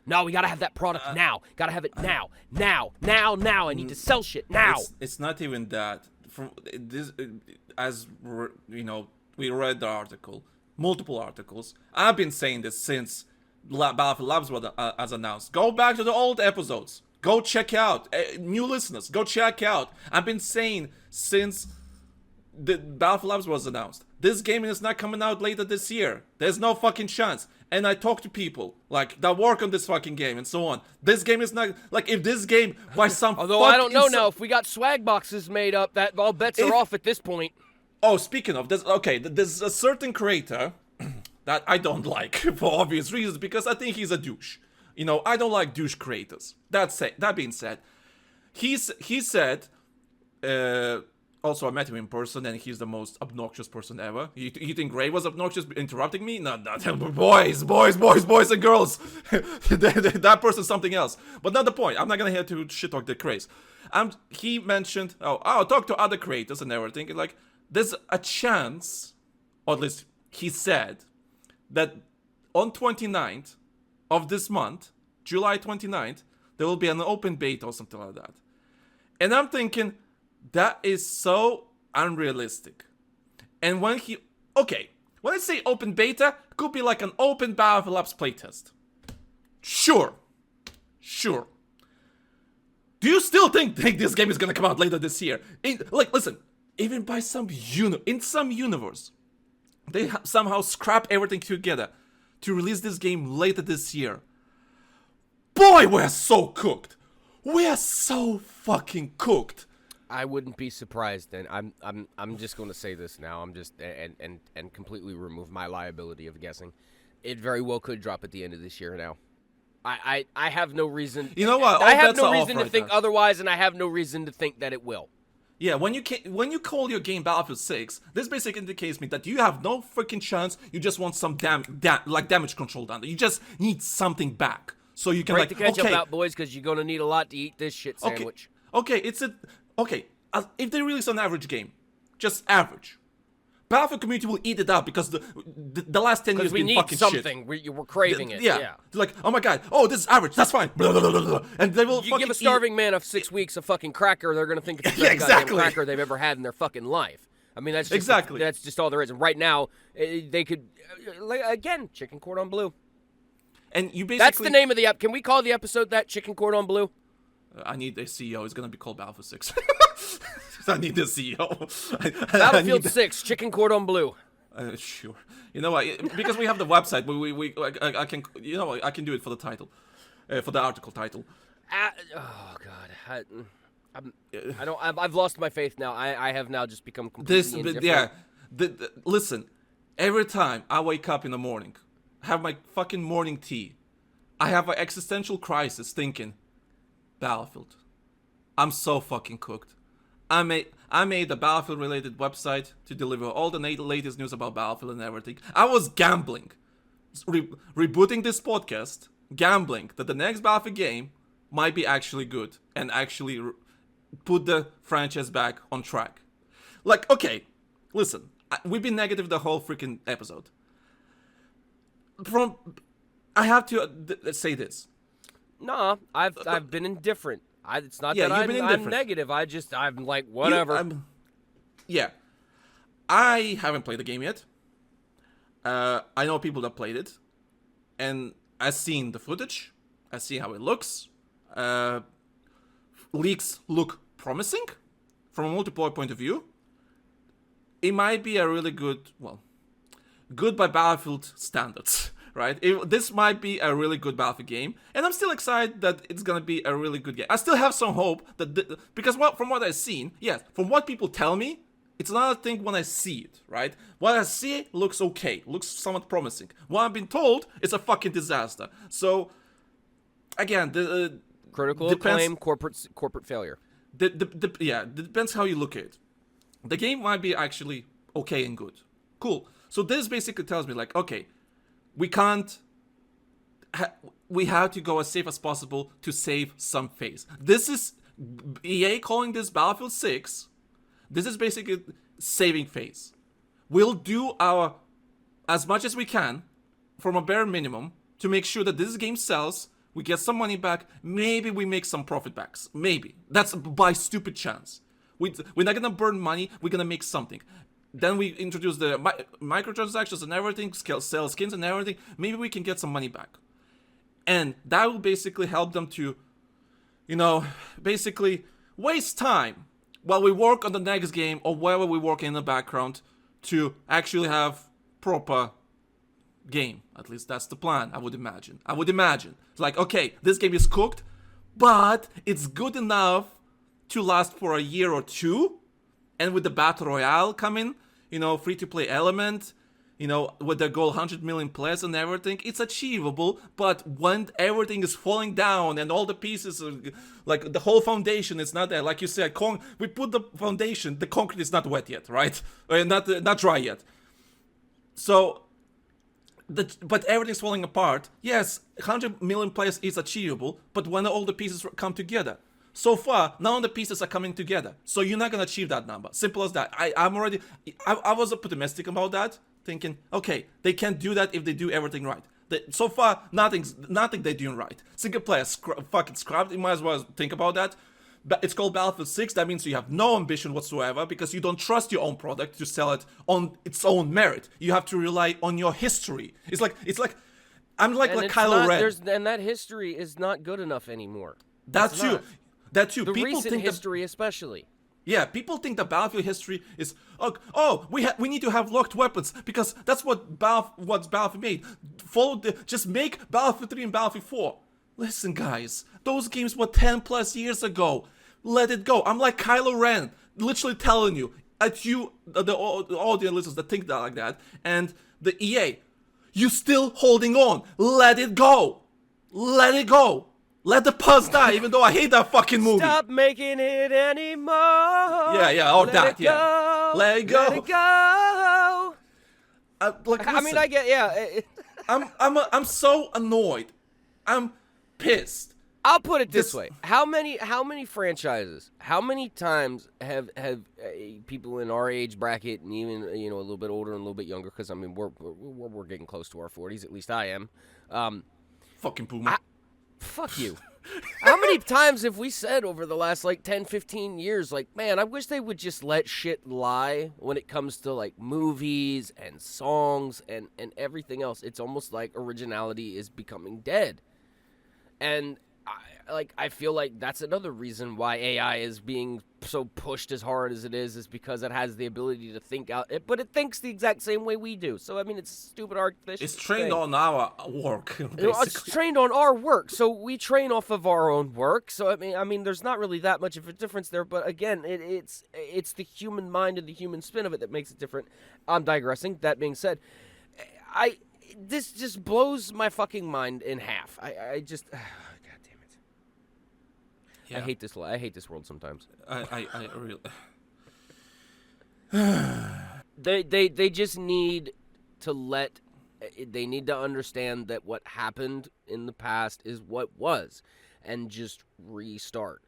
No, we gotta have that product now. Gotta have it now. Now. I need to sell shit now. It's not even that. From this, we read the article, multiple articles. I've been saying this since Battlefield Labs was announced. Go back to the old episodes. Go check out new listeners. Go check out. I've been saying since the Battlefield Labs was announced. This game is not coming out later this year. There's no fucking chance. And I talk to people like that work on this fucking game and so on. This game is not like if this game by some. Although I don't know now if we got swag boxes made up, that all bets are off at this point. Oh, speaking of this, okay, there's a certain creator that I don't like for obvious reasons because I think he's a douche. I don't like douche creators. That being said, he said. Also, I met him in person, and he's the most obnoxious person ever. You think Ray was obnoxious, interrupting me? No, boys and girls. That person's something else. But not the point. I'm not gonna have to shit talk the craze. He mentioned, I'll talk to other creators and everything. Like, there's a chance, or at least he said, that on 29th of this month, July 29th, there will be an open beta or something like that. And I'm thinking, that is so unrealistic. And when I say open beta, it could be like an open Battlefield Labs playtest. Sure. Do you still think this game is gonna come out later this year? Listen, even by in some universe, they somehow scrap everything together to release this game later this year. Boy, we're so cooked. We're so fucking cooked. I wouldn't be surprised, and I'm just going to say this now. I'm just and completely remove my liability of guessing. It very well could drop at the end of this year. Now, I have no reason. You know what? I have no reason to think otherwise, and I have no reason to think that it will. Yeah, when you call your game Battlefield 6, this basically indicates me that you have no freaking chance. You just want some damage control done. You just need something back, so you can Break the ketchup out, boys, because you're gonna need a lot to eat this shit sandwich. Okay, if they release an average game, just average, Battlefield community will eat it up because the last 10 years have been fucking shit. Because we need something. We're craving it. Yeah. They're like, oh my god, this is average, that's fine. Blah, blah, blah, blah. And they will You give a starving man of 6 weeks a fucking cracker, they're going to think it's the best goddamn cracker they've ever had in their fucking life. I mean, that's just that's just all there is. And right now, they could, again, chicken cordon bleu. And you basically... That's the name of the Can we call the episode that, Chicken Cordon Bleu? I need a CEO. It's going to be called Battlefield 6. I need a CEO. Battlefield 6, Chicken Cordon Bleu. Sure. You know what? Because we have the website, I can. You know what? I can do it for the title, for the article title. Oh God, I've lost my faith now. I have now just become completely indifferent. Listen, every time I wake up in the morning, have my fucking morning tea, I have an existential crisis thinking, Battlefield. I'm so fucking cooked. I made a Battlefield-related website to deliver all the latest news about Battlefield and everything. I was gambling, rebooting this podcast, gambling that the next Battlefield game might be actually good and actually put the franchise back on track. Like, okay, listen, we've been negative the whole freaking episode. I have to say this. Nah, I've been indifferent. It's not that I'm negative. I'm like, whatever. I haven't played the game yet. I know people that played it. And I've seen the footage. I see how it looks. Leaks look promising from a multiplayer point of view. It might be a really good by Battlefield standards. Right? This might be a really good Battlefield game, and I'm still excited that it's gonna be a really good game. I still have some hope that because from what I've seen, from what people tell me, it's another thing when I see it, right? What I see looks okay, looks somewhat promising. What I've been told is a fucking disaster. So, again, the critical acclaim, corporate failure. Depends how you look at it. The game might be actually okay and good, cool. So this basically tells me like, okay. We can't. We have to go as safe as possible to save some face. This is EA calling this Battlefield 6. This is basically saving face. We'll do as much as we can from a bare minimum to make sure that this game sells We get some money back. Maybe we make some profit backs. Maybe. That's by stupid chance. We're not gonna burn money. We're gonna make something. Then we introduce the microtransactions and everything, sell skins and everything. Maybe we can get some money back. And that will basically help them to, basically waste time while we work on the next game or wherever we work in the background to actually have proper game. At least that's the plan, I would imagine. It's like, okay, this game is cooked, but it's good enough to last for a year or two. And with the Battle Royale coming, free-to-play element, with the goal 100 million plus and everything, it's achievable. But when everything is falling down and all the pieces, like the whole foundation is not there, like you said, we put the foundation, the concrete is not wet yet, right? Not dry yet. So, but everything's falling apart. Yes, 100 million players is achievable, but when all the pieces come together. So far, none of the pieces are coming together. So you're not going to achieve that number. Simple as that. I was optimistic about that, thinking, okay, they can't do that if they do everything right. So far, nothing they're doing right. Single player fucking scrapped. You might as well think about that. But it's called Battlefield 6. That means you have no ambition whatsoever because you don't trust your own product to sell it on its own merit. You have to rely on your history. It's like I'm like Kylo Ren. And that history is not good enough anymore. That's true. That too. The people recent think history, espally. Yeah, people think the Battlefield history is we need to have locked weapons because that's what Battlefield made. Just make Battlefield 3 and Battlefield 4. Listen, guys, those games were 10 plus years ago. Let it go. I'm like Kylo Ren, literally telling you at you, the audience listeners that think that like that, and the EA, you still holding on. Let it go. Let it go. Let the puzz die, even though I hate that fucking movie. Stop making it anymore. Yeah, or that, yeah. Let it go. Let it go. Listen, I get, yeah. I'm so annoyed. I'm pissed. I'll put it this way: how many franchises? How many times have people in our age bracket and even a little bit older and a little bit younger? Because we're getting close to our 40s. At least I am. Fucking boomer. Fuck you. How many times have we said over the last 10, 15 years, man, I wish they would just let shit lie when it comes to movies and songs and everything else. It's almost like originality is becoming dead. And I feel like that's another reason why AI is being so pushed as hard as it is because it has the ability to think out, but it thinks the exact same way we do. So, it's stupid artificial. It's trained on our work, basically. It's trained on our work, so we train off of our own work. So, I mean, there's not really that much of a difference there, but again, it's the human mind and the human spin of it that makes it different. I'm digressing. That being said, this just blows my fucking mind in half. I just... Yeah. I hate this world sometimes. I really. They just need to they need to understand that what happened in the past is what was, and just restart.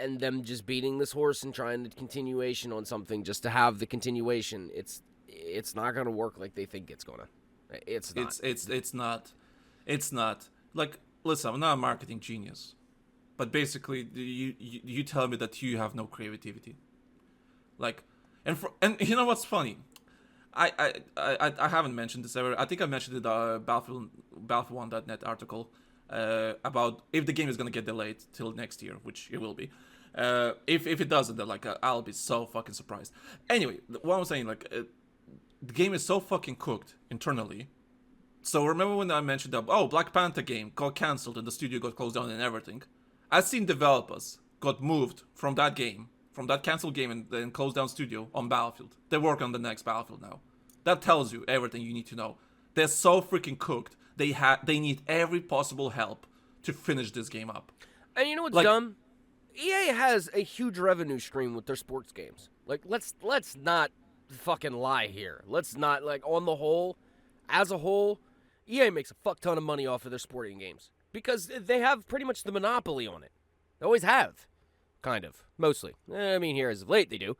And them just beating this horse and trying the continuation on something just to have the continuation. It's not gonna work like they think it's gonna. It's not. It's not. Like, listen, I'm not a marketing genius. But basically, you tell me that you have no creativity, and you know what's funny? I haven't mentioned this ever. I think I mentioned it in the BattlefieldOne.net article about if the game is gonna get delayed till next year, which it will be. If it doesn't, then I'll be so fucking surprised. Anyway, what I'm saying, the game is so fucking cooked internally. So remember when I mentioned that Black Panther game got cancelled and the studio got closed down and everything. I've seen developers got moved from that cancelled game and then closed down studio on Battlefield. They work on the next Battlefield now. That tells you everything you need to know. They're so freaking cooked. They need every possible help to finish this game up. And you know what's dumb? EA has a huge revenue stream with their sports games. Let's not fucking lie here. Let's not, on the whole, as a whole, EA makes a fuck ton of money off of their sporting games. Because they have pretty much the monopoly on it. They always have. Kind of. Mostly. Here as of late they do.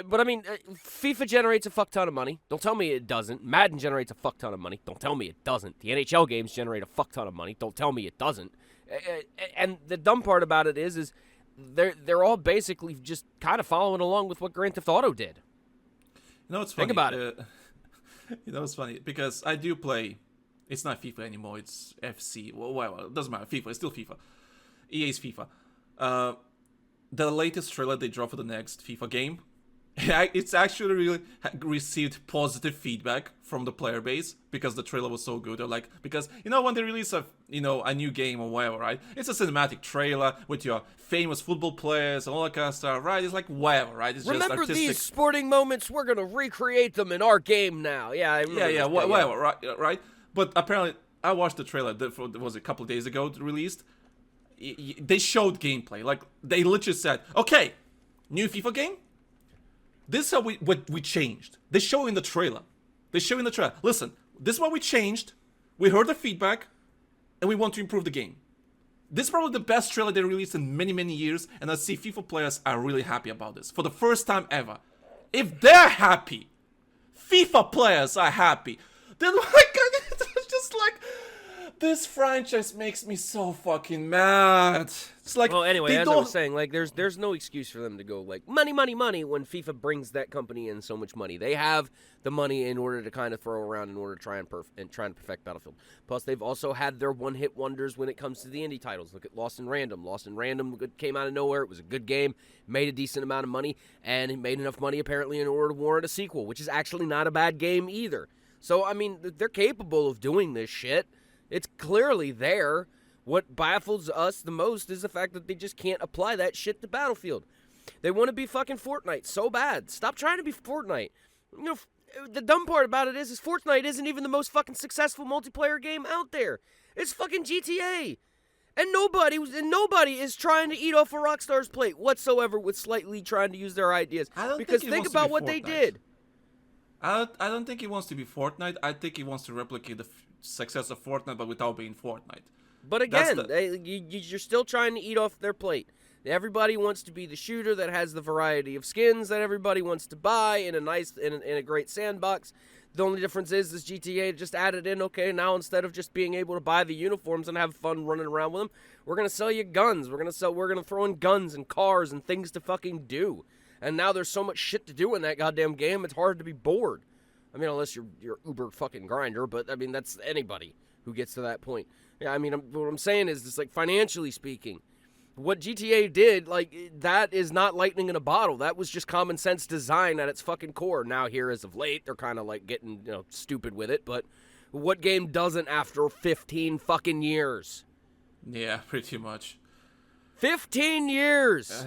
But I mean, FIFA generates a fuck ton of money. Don't tell me it doesn't. Madden generates a fuck ton of money. Don't tell me it doesn't. The NHL games generate a fuck ton of money. Don't tell me it doesn't. And the dumb part about it is they're all basically just kind of following along with what Grand Theft Auto did. You know what's funny? Think about it. You know what's funny? Because I do play. It's not FIFA anymore. It's FC. Well, it doesn't matter. FIFA. It's still FIFA. EA's FIFA. The latest trailer they dropped for the next FIFA game, it's actually really received positive feedback from the player base because the trailer was so good. Or like, because when they release a new game or whatever, right? It's a cinematic trailer with your famous football players and all that kind of stuff, right? It's like whatever, right? It's Remember just artistic. these sporting moments? We're gonna recreate them in our game now. Yeah, I remember whatever, right? But apparently, I watched the trailer. Was a couple of days ago released. They showed gameplay. Like, they literally said, okay, new FIFA game? This is how what we changed. They show in the trailer. Listen, this is what we changed. We heard the feedback, and we want to improve the game. This is probably the best trailer they released in many, many years, and I see FIFA players are really happy about this. For the first time ever. If they're happy, FIFA players are happy. Then, it's just like... This franchise makes me so fucking mad. It's like, well, anyway, as I was saying, like, there's no excuse for them to go like money when FIFA brings that company in so much money. They have the money in order to kind of throw around in order to try and perfect Battlefield. Plus, they've also had their one-hit wonders when it comes to the indie titles. Look at Lost in Random. Lost in Random came out of nowhere. It was a good game, made a decent amount of money, and it made enough money apparently in order to warrant a sequel, which is actually not a bad game either. So I mean, they're capable of doing this shit. It's clearly there. What baffles us the most is the fact that they just can't apply that shit to Battlefield. They want to be fucking Fortnite so bad. Stop trying to be Fortnite. The dumb part about it is Fortnite isn't even the most fucking successful multiplayer game out there. It's fucking GTA. And nobody is trying to eat off a Rockstar's plate whatsoever with slightly trying to use their ideas. Because think about what they did. I don't think he wants to be Fortnite. I think he wants to replicate the success of Fortnite, but without being Fortnite. But again, you're still trying to eat off their plate. Everybody wants to be the shooter that has the variety of skins that everybody wants to buy in a great sandbox. The only difference is GTA just added in, okay, now instead of just being able to buy the uniforms and have fun running around with them, we're going to sell you guns. We're going to throw in guns and cars and things to fucking do. And now there's so much shit to do in that goddamn game, it's hard to be bored. I mean, unless you're uber fucking grinder, but I mean, that's anybody who gets to that point. Yeah, I mean, what I'm saying is, just like financially speaking, what GTA did, like, that is not lightning in a bottle. That was just common sense design at its fucking core. Now, here as of late, they're kind of like getting, stupid with it, but what game doesn't after 15 fucking years? Yeah, pretty much. 15 years!